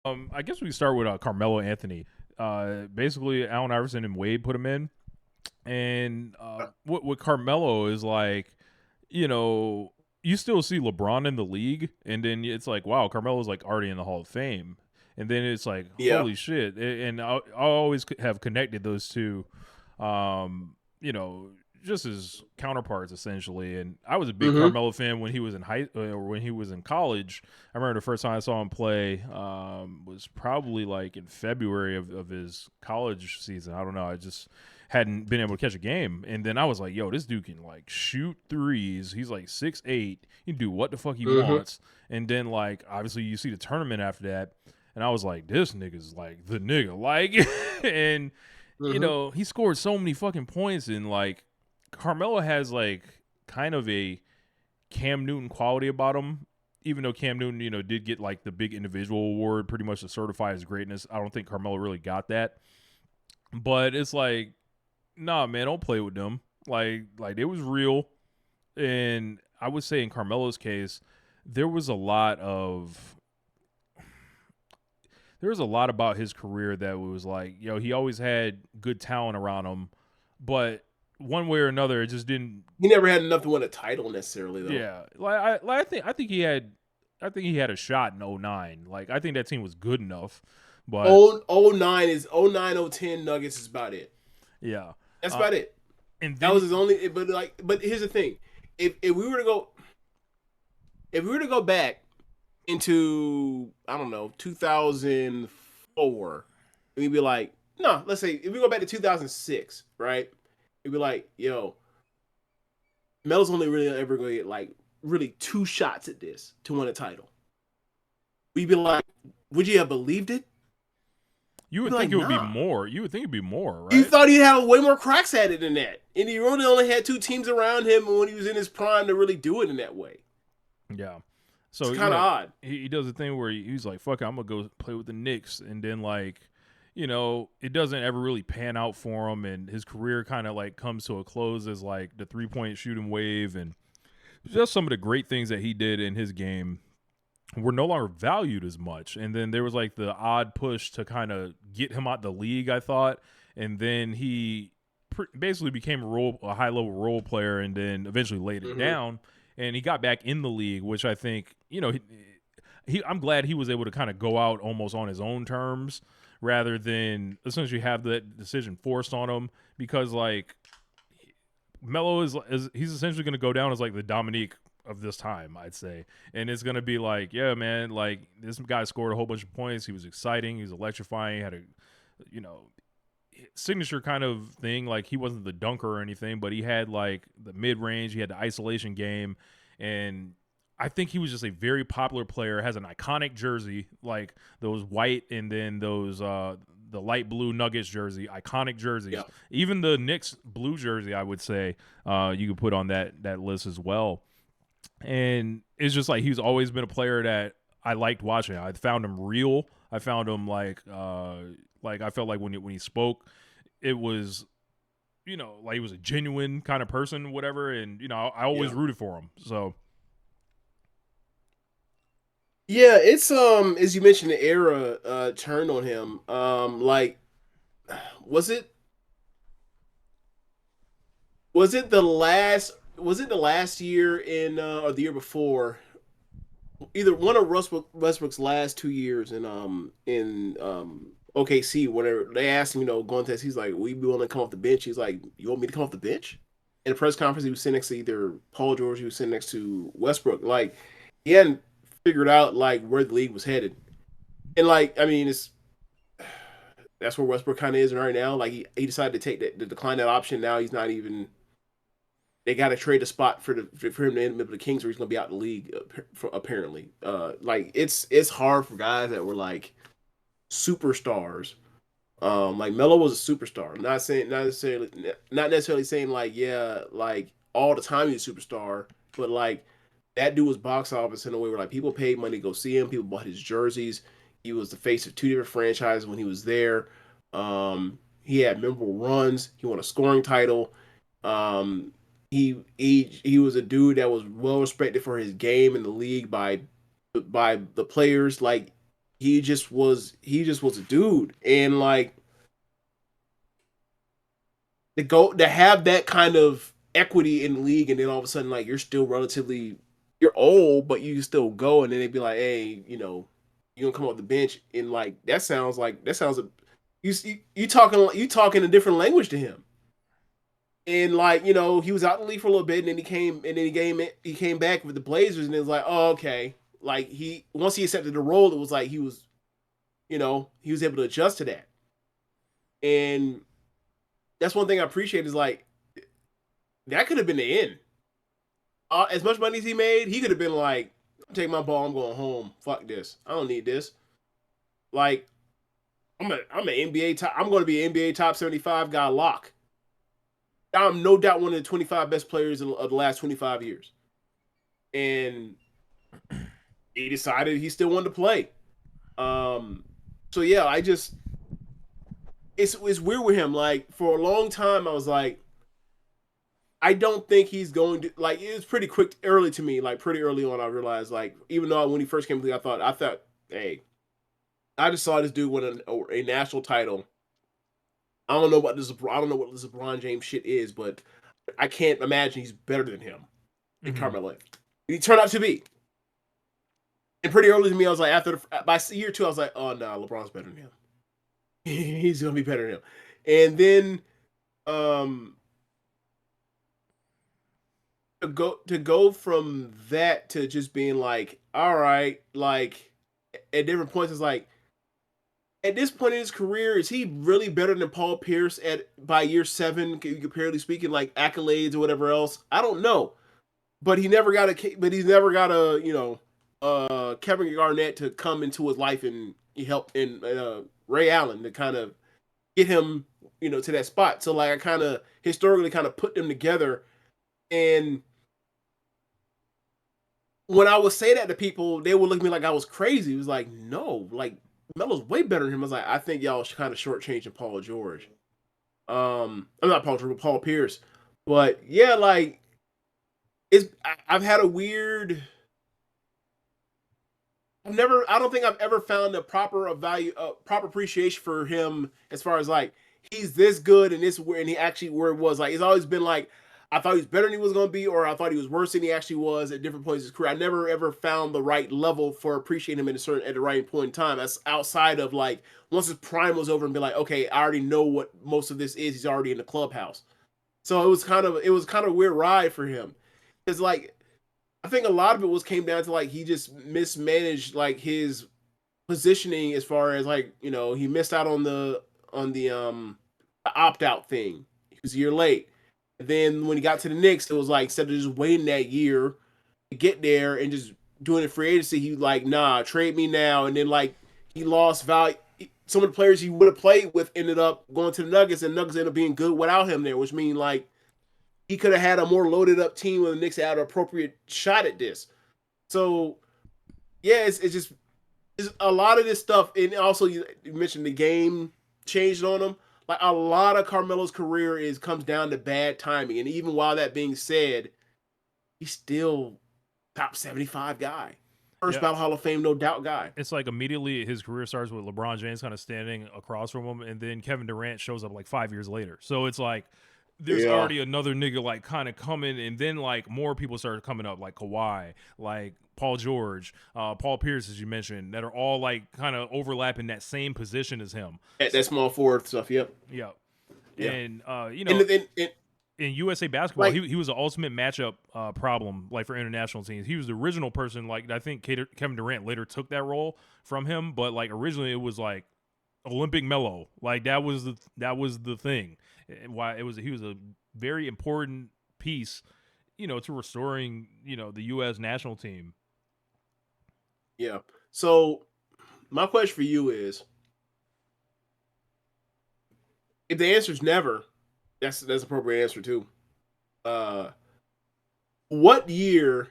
I guess we start with Carmelo Anthony. Basically, Allen Iverson and Wade put him in, and what Carmelo is like, you know, you still see LeBron in the league, and then it's like, wow, Carmelo's like already in the Hall of Fame, and then it's like, Yeah. holy shit, and I always have connected those two, you know, just as counterparts essentially. And I was a big Mm-hmm. Carmelo fan when he was in or when he was in college. I remember the first time I saw him play was probably like in February of his college season. I don't know. I just hadn't been able to catch a game. And then I was like, yo, this dude can like shoot threes. He's like 6'8". He can do what the fuck he Mm-hmm. wants. And then like obviously you see the tournament after that. And I was like, this nigga's like the nigga. Like and you Mm-hmm. know, he scored so many fucking points and like Carmelo has like kind of a Cam Newton quality about him. Even though Cam Newton, did get like the big individual award pretty much to certify his greatness, I don't think Carmelo really got that. But it's like, nah, man, don't play with them. Like it was real. And I would say in Carmelo's case, there was a lot of there was a lot about his career that was like, he always had good talent around him, but one way or another, it just didn't. He never had enough to win a title necessarily, though. Yeah, I think he had a shot in '09. Like I think that team was good enough, but Oh 09 is 09 010 Nuggets is about it. yeah, That's uh, about it. and That then was his only. But here's the thing: if we were to go, if we were to go back into I don't know 2004, we'd be like, no, let's say if we go back to 2006, right? We'd be like, yo, Melo's only really ever going to get like really two shots at this to win a title. We'd be like, would you have believed it? you You'd would be like, think it would be nah. more. You would think it'd be more, You right? thought he'd have way more cracks at it than that. And he really only had two teams around him when he was in his prime to really do it in that way. Yeah. It's So kind of odd. he does the thing where he's like, "Fuck it, I'm gonna go play with the Knicks," and then like, it doesn't ever really pan out for him, and his career kind of like comes to a close as like the 3-point shooting wave, and just some of the great things that he did in his game were no longer valued as much. And then there was like the odd push to kind of get him out the league, I thought, and then he basically became a high level role player, and then eventually laid it Mm-hmm. down, and he got back in the league, which I think I'm glad he was able to kind of go out almost on his own terms rather than essentially have that decision forced on him because like Melo is he's essentially going to go down as like the Dominique of this time, I'd say. And it's going to be like, yeah, man, like this guy scored a whole bunch of points. He was exciting. He was electrifying. He had a, you know, signature kind of thing. Like he wasn't the dunker or anything, but he had like the mid range. He had the isolation game. And I think he was just a very popular player, has an iconic jersey, like those white and then those the light blue Nuggets jersey, iconic jerseys. Yeah. Even the Knicks blue jersey, I would say, you could put on that list as well. And it's just like he's always been a player that I liked watching. I found him real. I found him like I felt like when he spoke, it was like he was a genuine kind of person, whatever. And I always Yeah. rooted for him. So Yeah, it's as you mentioned, the era turned on him. Like was it was it the last year in or the year before? Either one of Westbrook's last 2 years in OKC, whenever they asked him, going to this, he's like, "Will you be willing to come off the bench?" He's like, "You want me to come off the bench?" In a press conference, he was sitting next to either Paul George, he was sitting next to Westbrook. Like he hadn't figured out like where the league was headed, and like I mean, it's that's where Westbrook kind of is right now. Like he decided to take that to decline that option. Now he's not even. They got to trade a spot for him to end up with the Kings, where he's going to be out of the league. Apparently, like it's hard for guys that were like superstars. Like Melo was a superstar. Not necessarily saying like yeah, like all the time he's a superstar, but like that dude was box office in a way where like people paid money to go see him. People bought his jerseys. He was the face of two different franchises when he was there. He had memorable runs. He won a scoring title. Um, he was a dude that was well respected for his game in the league by the players. Like he just was a dude, and like to have that kind of equity in the league, and then all of a sudden like you're old, but you can still go, and then they'd be like, hey, you gonna come off the bench, and like that sounds you talking a different language to him. And like he was out in the league for a little bit, and then he came back with the Blazers, and it was like, oh, okay. Like he once he accepted the role, it was like he was able to adjust to that. And that's one thing I appreciate is like that could have been the end. As much money as he made, he could have been like, take my ball, I'm going home. Fuck this, I don't need this. Like I'm going to be an NBA top 75 guy lock. I'm no doubt one of the 25 best players of the last 25 years. And he decided he still wanted to play. So yeah, it's weird with him. Like for a long time, I was like, I don't think he's going to like. It was pretty quick, early to me. Like pretty early on, I realized like even though when he first came to the league, I thought, hey, I just saw this dude win a national title. I don't know what this LeBron James shit is, but I can't imagine he's better than him in Mm-hmm. Carmelo. He turned out to be. And pretty early to me, I was like, by year two, I was like, oh no, LeBron's better than him. He's gonna be better than him. And then um to go from that to just being like, all right, like at different points, it's like at this point in his career, is he really better than Paul Pierce at by year seven, comparatively speaking, like accolades or whatever else? I don't know. He's never got a Kevin Garnett to come into his life and he helped and Ray Allen to kind of get him to that spot. So like I kind of historically kind of put them together, and when I would say that to people, they would look at me like I was crazy. It was like, no, like Melo's way better than him. I was like, I think y'all kind of shortchanging Paul George. I'm not Paul George, but Paul Pierce. But yeah, like I've had a weird. I don't think I've ever found a proper appreciation for him as far as like he's this good and he actually where it was like it's always been like I thought he was better than he was going to be, or I thought he was worse than he actually was at different points in his career. I never ever found the right level for appreciating him at the right point in time. That's outside of like once his prime was over and be like, okay, I already know what most of this is. He's already in the clubhouse, so it was kind of a weird ride for him. It's like I think a lot of it came down to like he just mismanaged like his positioning as far as like he missed out on the opt out thing. He was a year late. And then when he got to the Knicks, it was like instead of just waiting that year to get there and just doing it free agency, he was like, nah, trade me now. And then like he lost value. Some of the players he would have played with ended up going to the Nuggets, and Nuggets ended up being good without him there, which means like he could have had a more loaded up team when the Knicks had an appropriate shot at this. So yeah, it's a lot of this stuff, and also you mentioned the game changed on him. Like a lot of Carmelo's career comes down to bad timing, and even while that being said, he's still top 75 guy, first Yeah, ballot Hall of Fame, no doubt guy. it's like immediately his career starts with LeBron James kind of standing across from him, and then Kevin Durant shows up like 5 years later. So it's like there's Yeah, already another nigga like kind of coming, and then like more people started coming up, like Kawhi, like Paul George, Paul Pierce, as you mentioned, that are all like kind of overlapping that same position as him. that small forward stuff. Yep. Yeah, Yeah. and And in USA basketball, like he was the ultimate matchup problem, like for international teams. He was the original person. Like I think Kevin Durant later took that role from him, but like originally it was like Olympic Melo. Like that was the thing. Why it was he was a very important piece, to restoring the U.S. national team. yeah. So my question for you is, if the answer is never, that's appropriate answer too. Uh, what year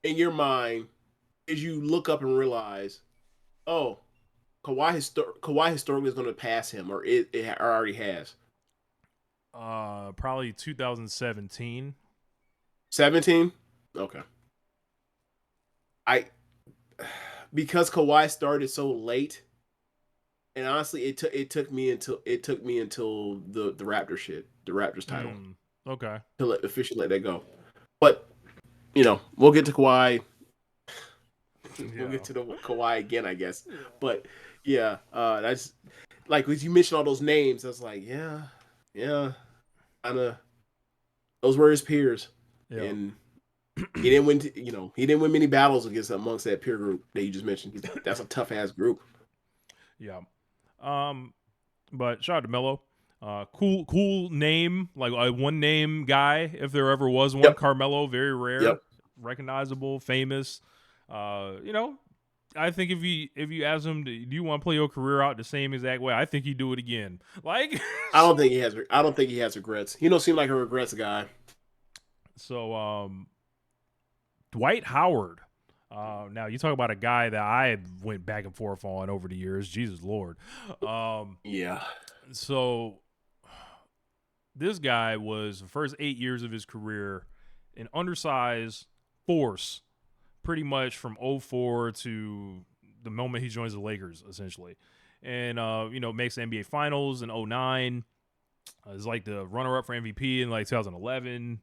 in your mind did you look up and realize, oh, Kawhi historically is going to pass him, or it already has? Probably 2017. 17. Okay. I because Kawhi started so late, and honestly, it took me until the Raptors title Okay. to officially let that go. But we'll get to Kawhi. We'll Yeah. get to the Kawhi again, I guess. But yeah, that's like as you mentioned all those names. I was like, yeah, kind of. Those were his peers, Yeah. and he didn't win. He didn't win many battles amongst that peer group that you just mentioned. That's a tough ass group. Yeah. But shout out to Melo. Cool name, like a one name guy, if there ever was one. Yep. Carmelo, very rare, Yep. recognizable, famous. I think if you ask him, do you want to play your career out the same exact way? I think he'd do it again. Like, I don't think he has regrets. He don't seem like a regrets guy. So, Dwight Howard. Now you talk about a guy that I went back and forth on over the years. Jesus Lord. Yeah. So this guy was the first 8 years of his career an undersized force, pretty much from 04 to the moment he joins the Lakers, essentially. And, makes the NBA Finals in 09. Is like the runner-up for MVP in like 2011.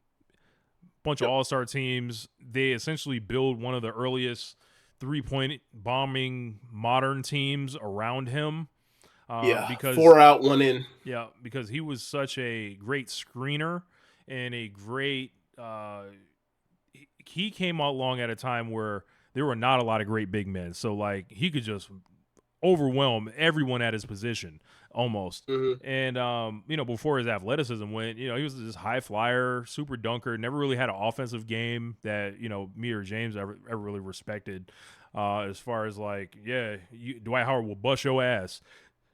Bunch of all-star teams. They essentially build one of the earliest three-point bombing modern teams around him. Because 4 out, 1 in. Yeah, because he was such a great screener and a great. He came out long at a time where there were not a lot of great big men, so like he could just overwhelm everyone at his position almost. Mm-hmm. And before his athleticism went, he was this high flyer, super dunker, never really had an offensive game that me or James ever really respected. As far as like, Dwight Howard will bust your ass.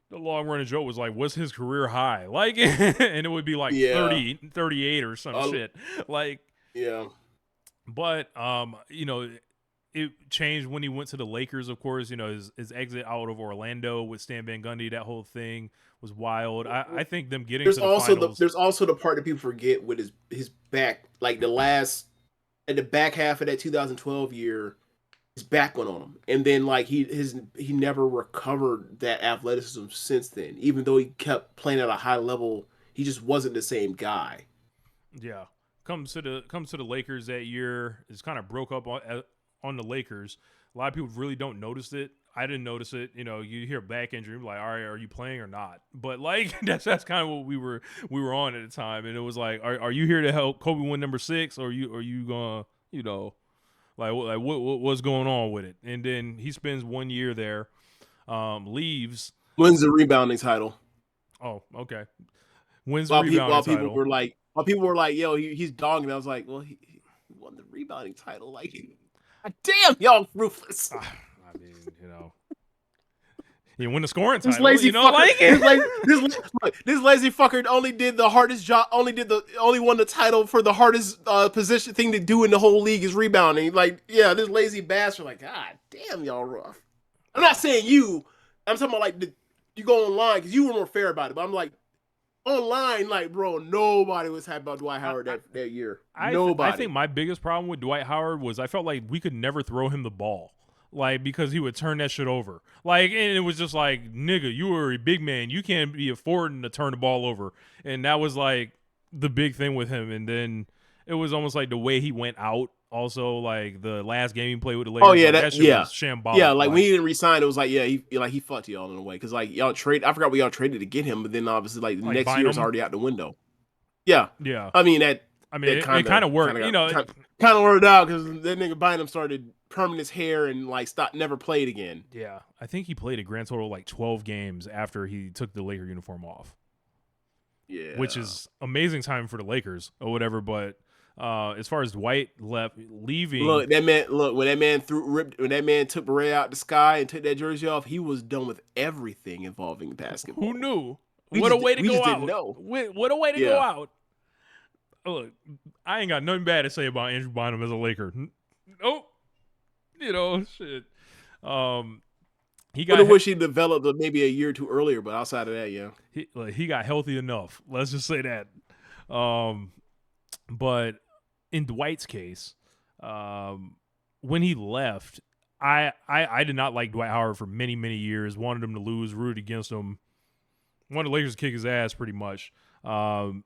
The long running joke was like, what's his career high? Like, and it would be like 30, 38 or some shit. Like, yeah. But, it changed when he went to the Lakers, of course. His exit out of Orlando with Stan Van Gundy, that whole thing was wild. I think them getting to the finals. There's also the part that people forget with his back, like at the back half of that 2012 year, his back went on him, and then like he never recovered that athleticism since then. Even though he kept playing at a high level, he just wasn't the same guy. Yeah, comes to the Lakers that year. It's kind of broke up on the Lakers. A lot of people really don't notice it. I didn't notice it. You hear back injury, like, all right, are you playing or not? But like that's kind of what we were on at the time, and it was like, are you here to help Kobe win number 6, or are you gonna Like what's going on with it? And then he spends 1 year there, leaves. Wins the rebounding title. Oh, okay. Wins the rebounding title. While people were like, yo, he's dogging. I was like, well, he won the rebounding title. Like, damn, y'all ruthless. I mean, he won the scoring title. This lazy fucker only did the hardest job. Only won the title for the hardest position thing to do in the whole league is rebounding. Like, yeah, this lazy bastard. Like, God damn, y'all rough. I'm not saying you. I'm talking about like you go online because you were more fair about it. But I'm like online, like, bro, nobody was happy about Dwight Howard that year. Nobody. I think my biggest problem with Dwight Howard was I felt like we could never throw him the ball. Like, because he would turn that shit over. Like, and it was just like, nigga, you were a big man. You can't be affording to turn the ball over. And that was like the big thing with him. And then it was almost like the way he went out. Also, like the last game he played with the Lakers. Oh yeah, that shit was shambolic. Yeah, like when he didn't resign, it was like, yeah, he fucked y'all in a way because like y'all trade. I forgot what y'all traded to get him, but then obviously like the next year is already out the window. Yeah. I mean it kind of worked. Kind of worked out because that nigga Bynum started perming his hair and like never played again. Yeah, I think he played a grand total of like 12 games after he took the Laker uniform off. Yeah, which is amazing time for the Lakers or whatever, but. As far as Dwight leaving, when that man took Beret out the sky and took that jersey off, he was done with everything involving basketball. Who knew? What a way to go out! What a way to go out! Look, I ain't got nothing bad to say about Andrew Bynum as a Laker. Nope. Shit. I wish he developed maybe a year or two earlier, but outside of that, yeah, he got healthy enough. Let's just say that. But in Dwight's case, when he left, I did not like Dwight Howard for many, many years. Wanted him to lose, rooted against him. Wanted the Lakers to kick his ass pretty much. Um,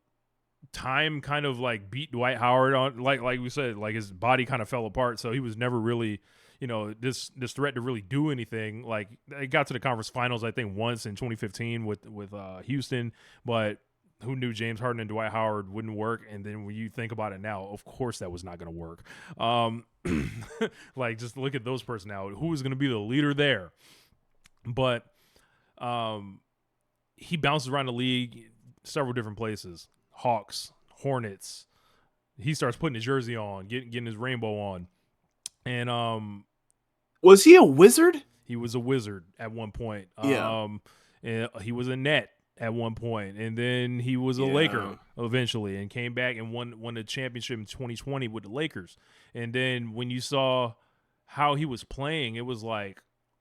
Time kind of like beat Dwight Howard on, like we said, like his body kind of fell apart, so he was never really, this threat to really do anything. Like it got to the conference finals, I think, once in 2015 with Houston, but who knew James Harden and Dwight Howard wouldn't work? And then when you think about it now, of course that was not going to work. Like just look at those personalities. Who was going to be the leader there? But he bounces around the league, several different places. Hawks, Hornets. He starts putting his jersey on, getting his rainbow on. And was he a Wizard? He was a Wizard at one point. Yeah. And he was a Net at one point, and then he was a Laker eventually, and came back and won the championship in 2020 with the Lakers. And then when you saw how he was playing, it was like,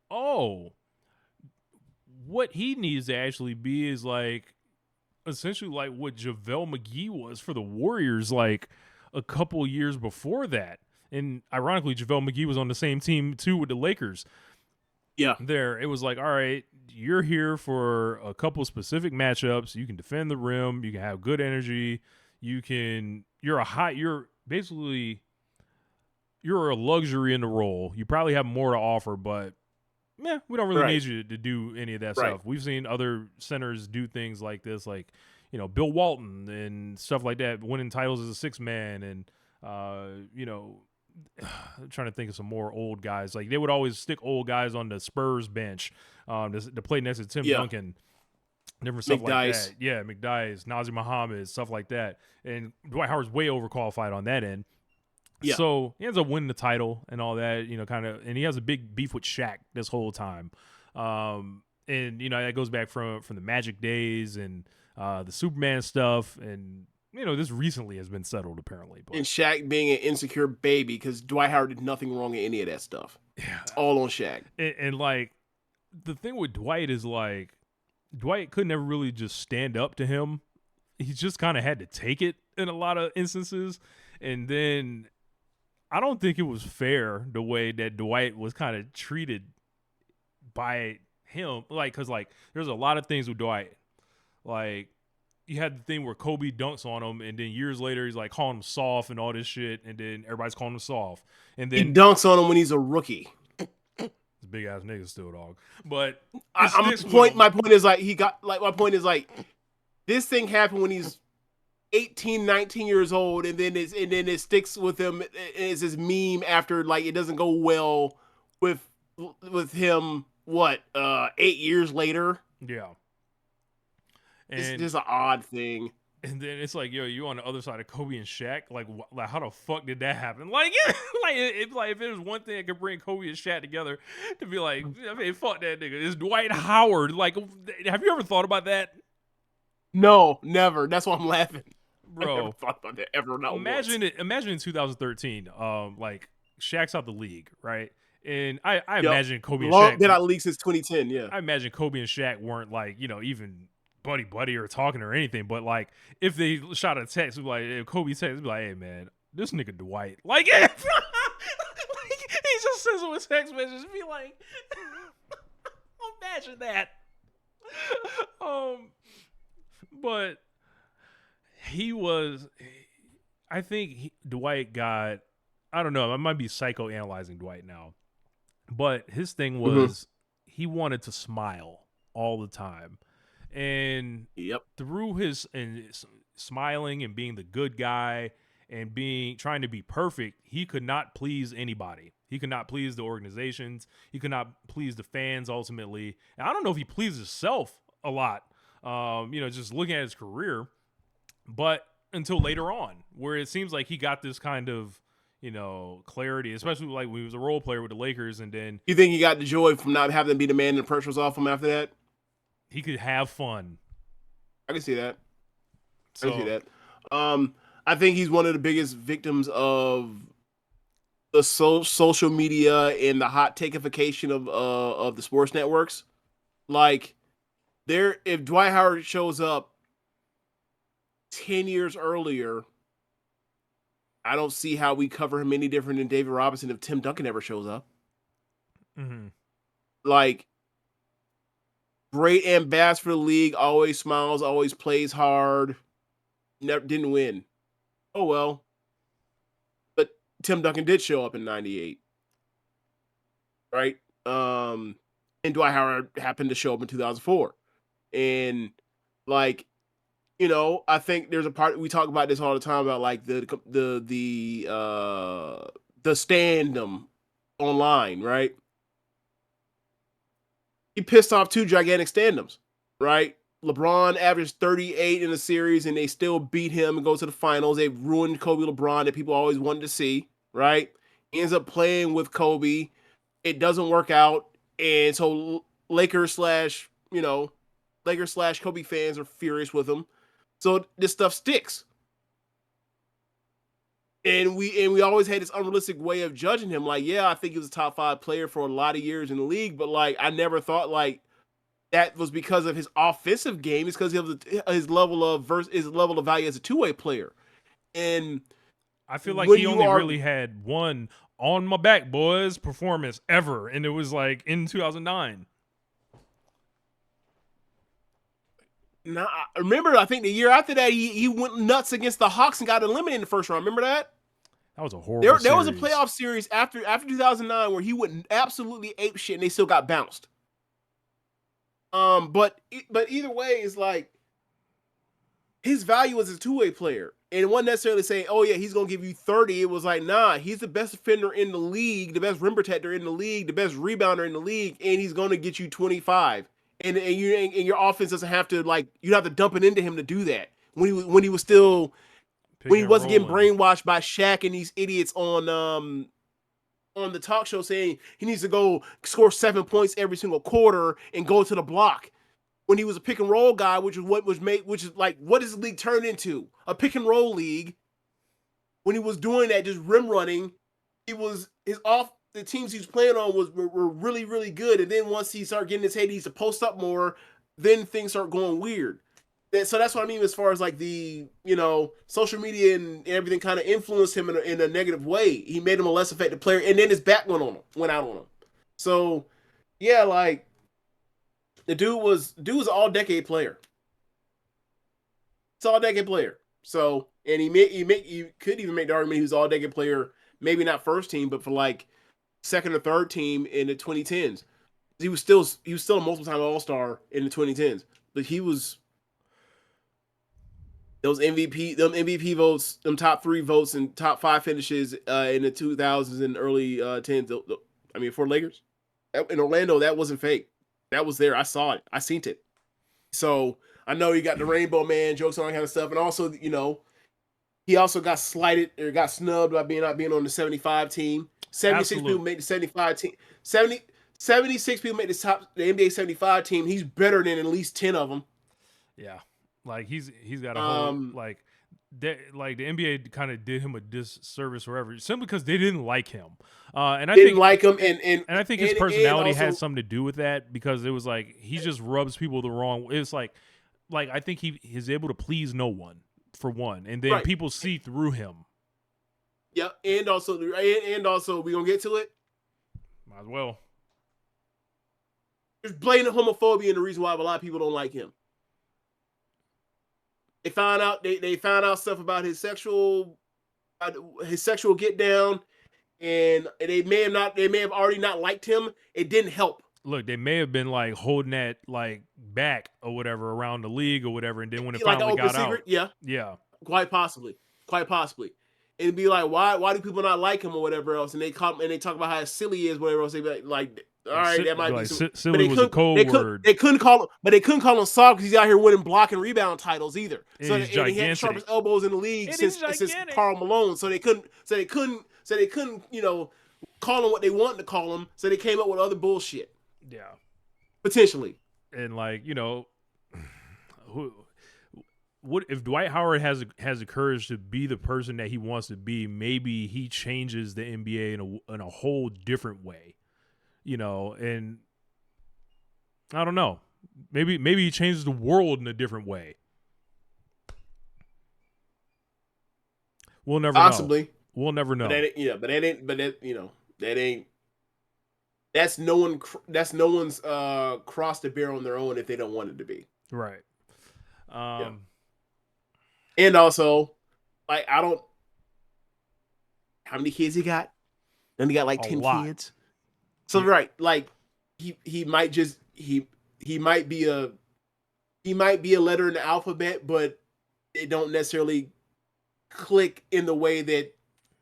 oh, what he needs to actually be is like essentially like what JaVale McGee was for the Warriors like a couple years before that. And ironically, JaVale McGee was on the same team too with the Lakers. Yeah. There, it was like, all right, you're here for a couple specific matchups. You can defend the rim. You can have good energy. You're a luxury in the role. You probably have more to offer, but we don't really need you to do any of that stuff. We've seen other centers do things like this, like, Bill Walton and stuff like that, winning titles as a 6-man, and I'm trying to think of some more old guys. Like they would always stick old guys on the Spurs bench to play next to Tim Duncan. Different stuff like that. Yeah, McDyess, Nazir Muhammad, stuff like that. And Dwight Howard's way overqualified on that end. Yeah. So he ends up winning the title and all that, and he has a big beef with Shaq this whole time. And, that goes back from the Magic days and the Superman stuff, and this recently has been settled apparently. But. And Shaq being an insecure baby because Dwight Howard did nothing wrong in any of that stuff. Yeah. It's all on Shaq. And like, the thing with Dwight is like, Dwight could never really just stand up to him. He just kind of had to take it in a lot of instances. And then I don't think it was fair the way that Dwight was kind of treated by him. Like, because like, there's a lot of things with Dwight. Like, you had the thing where Kobe dunks on him, and then years later he's like calling him soft and all this shit, and then everybody's calling him soft. And then he dunks on him when he's a rookie. He's a big ass nigga still, dog. But my point is like this thing happened when he's 18, 19 years old, and then it sticks with him as his meme after like it doesn't go well with him. 8 years later? Yeah. And it's just an odd thing. And then it's like, yo, you on the other side of Kobe and Shaq? Like how the fuck did that happen? Like, if it was one thing that could bring Kobe and Shaq together, to be like, I mean, fuck that nigga. It's Dwight Howard. Like, have you ever thought about that? No, never. That's why I'm laughing. Bro, I never thought about that ever. Not imagine once. Imagine in 2013, like Shaq's out the league, right? And I imagine Kobe and Shaq. Been out the league since 2010. Yeah, I imagine Kobe and Shaq weren't like even buddy or talking or anything, but like if they shot a text, like if Kobe text, be like, hey man, this nigga Dwight, like, like he just sends him a text message, be like, imagine that. But I think Dwight got, I don't know, I might be psychoanalyzing Dwight now, but his thing was he wanted to smile all the time. And through his smiling and being the good guy and trying to be perfect, he could not please anybody. He could not please the organizations. He could not please the fans ultimately. And I don't know if he pleased himself a lot, just looking at his career, but until later on, where it seems like he got this kind of, clarity, especially like when he was a role player with the Lakers. And then you think he got the joy from not having to be the man and the pressure was off him after that? He could have fun. I can see that. I think he's one of the biggest victims of the social media and the hot takeification of the sports networks. Like, if Dwight Howard shows up 10 years earlier, I don't see how we cover him any different than David Robinson if Tim Duncan ever shows up. Mm-hmm. Like, great ambassador for the league, always smiles, always plays hard, never didn't win. Oh well. But Tim Duncan did show up in '98, right? And Dwight Howard happened to show up in 2004. And like, I think there's a part we talk about this all the time about like the standum online, right? He pissed off two gigantic standums, right? LeBron averaged 38 in the series and they still beat him and go to the finals. They ruined Kobe LeBron that people always wanted to see, right? He ends up playing with Kobe. It doesn't work out. And so Lakers slash, Lakers slash Kobe fans are furious with him. So this stuff sticks. And we always had this unrealistic way of judging him. Like, yeah, I think he was a top 5 player for a lot of years in the league, but like I never thought like that was because of his offensive game. It's because of his level of value as a two-way player. And I feel like when he you only are really had one on my back, boys performance ever, and it was like in 2009. Nah, remember, I think the year after that, he went nuts against the Hawks and got eliminated in the first round. Remember that? That was a horrible There was a series. playoff series after 2009 where he went absolutely ape shit and they still got bounced. But either way, it's like his value as a two-way player. And it wasn't necessarily saying, oh yeah, he's gonna give you 30. It was like, nah, he's the best defender in the league, the best rim protector in the league, the best rebounder in the league, and he's gonna get you 25. And your offense doesn't have to like you have to dump it into him to do that. When he was still when he wasn't getting brainwashed by Shaq and these idiots on the talk show saying he needs to go score 7 points every single quarter and go to the block. When he was a pick and roll guy, which is like what does the league turn into? A pick and roll league. When he was doing that, just rim running, the teams he was playing on were really, really good. And then once he started getting his head, he needs to post up more, then things start going weird. So that's what I mean as far as like the, social media and everything kind of influenced him in a negative way. He made him a less effective player, and then his back went out on him. So yeah, like the dude was an all decade player. It's all decade player. So and you could even make the argument he was all decade player, maybe not first team, but for like second or third team in the 2010s. He was still a multiple time All-Star in the 2010s, but he was those MVP votes, them top 3 votes and top 5 finishes in the 2000s and early 10s. I mean, for Lakers in Orlando, that wasn't fake. That was there. I saw it. I seen it. So I know you got the Rainbow Man jokes and all that kind of stuff, and also he also got slighted or got snubbed by not being on the 75 team. 76 people made the 75 team. 76 people made the NBA 75 team. He's better than at least 10 of them. Yeah. Like he's got a whole like the NBA kind of did him a disservice wherever simply because they didn't like him, and I didn't like him, and I think his personality had something to do with that because it was like he just rubs people the wrong way. It's like I think he is able to please no one for one, and then people see through him. Yeah, and also we gonna get to it. Might as well. There's blatant homophobia and the reason why a lot of people don't like him. They found out stuff about his sexual get down, and they may have already not liked him. It didn't help. Look, they may have been like holding that like back or whatever around the league or whatever, and then when it finally got out, yeah, quite possibly, and be like, why do people not like him or whatever else? And they talk about how silly he is, whatever else. They be like all right, that might be some, silly was a cold word. They couldn't call him soft because he's out here winning block and rebound titles either. So and he had the sharpest elbows in the league since Karl Malone. So they couldn't call him what they wanted to call him. So they came up with other bullshit. Yeah, potentially. And like what if Dwight Howard has the courage to be the person that he wants to be? Maybe he changes the NBA in a whole different way. And I don't know. Maybe he changes the world in a different way. We'll never know. We'll never know. That ain't That's no one's cross to bear on their own if they don't want it to be. Right. Yeah. Um, And also, like I don't how many kids he got? Then he got like a 10 lot. kids. So Yeah. right, like he might just he might be a letter in the alphabet, but it don't necessarily click in the way that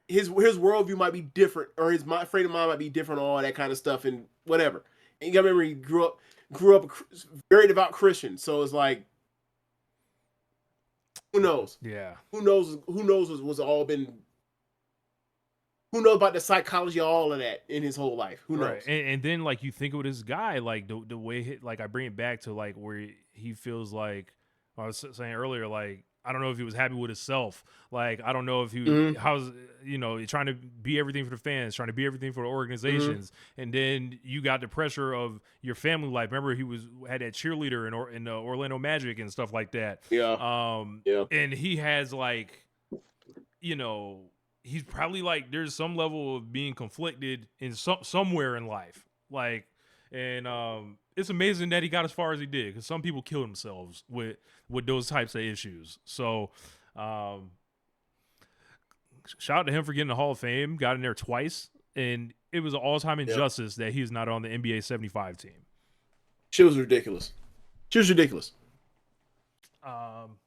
his worldview might be different, or his frame of mind might be different, all that kind of stuff, and whatever. And you gotta remember, he grew up a very devout Christian, so it's like, who knows? Yeah. Who knows? Who knows was all been? Who knows about the psychology of all of that in his whole life? Who Right. knows? And then like you think of this guy, like the way like I bring it back to like where he feels like I was saying earlier, like I don't know if he was happy with himself. Like I don't know if he Mm-hmm. how's trying to be everything for the fans, trying to be everything for the Mm-hmm. organizations, and then you got the pressure of your family life. Remember he had that cheerleader in the Orlando Magic and stuff like that. Yeah. Yeah. And he has like you know, he's probably like there's some level of being conflicted in somewhere in life. Like, and it's amazing that he got as far as he did because some people kill themselves with those types of issues. So, um, shout out to him for getting the Hall of Fame. Got in there twice, and it was an all time Yeah. injustice that he's not on the NBA 75 team. She was ridiculous. She was ridiculous. Um,